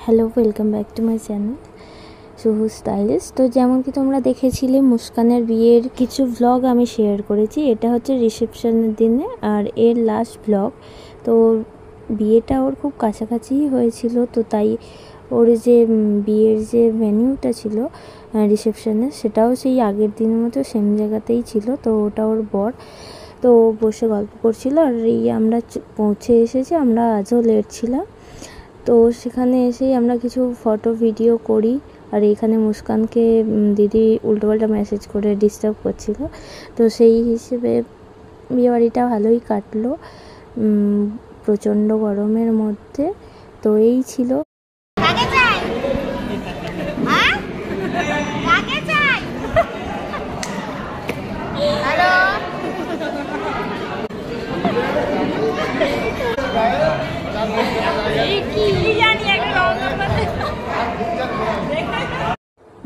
Hello, welcome back to my channel Suhu stylish. তো যেমন কি তোমরা দেখেছিলে, মুস্কানের বিয়ের কিছু ভ্লগ আমি শেয়ার করেছি। এটা হচ্ছে রিসেপশনের দিনে আর এর লাস্ট ভ্লগ। তো বিয়েটা ওর খুব কাছাকাছিই হয়েছিল, তো তাই ওর যে বিয়ের যে ভেনিউটা ছিল রিসেপশনের, সেটাও সেই আগের দিনের মতো সেম জায়গাতেই ছিল। তো ওটা ওর বর, তো বসে গল্প করছিল। আর এই আমরা পৌঁছে এসেছি, আমরা আজও লেট ছিলাম। তো সেখানে এসেই আমরা কিছু ফটো ভিডিও করি। আর এখানে মুস্কানকে দিদি উল্টোপাল্টা মেসেজ করে ডিস্টার্ব করছিল। তো সেই হিসেবে বিয়েবাড়িটা ভালোই কাটলো প্রচণ্ড গরমের মধ্যে। তো এই ছিল।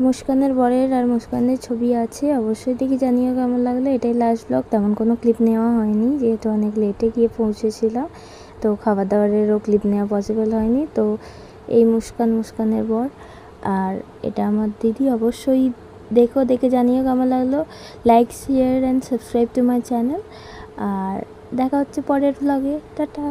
মুস্কানের বরের আর মুস্কানের ছবি আছে, অবশ্যই দেখি জানিও কেমন লাগলো। এটাই লাস্ট ব্লগ, তেমন কোনো ক্লিপ নেওয়া হয়নি যেহেতু অনেক লেটে গিয়ে পৌঁছেছিলাম। তো খাবার দাবারেরও ক্লিপ নেওয়া পসিবল হয়নি। তো এই মুস্কানের বর, আর এটা আমার দিদি। অবশ্যই দেখে জানিও কেমন লাগলো। Like, share and subscribe to my channel. আর দেখা হচ্ছে পরের ব্লগে। টাটা।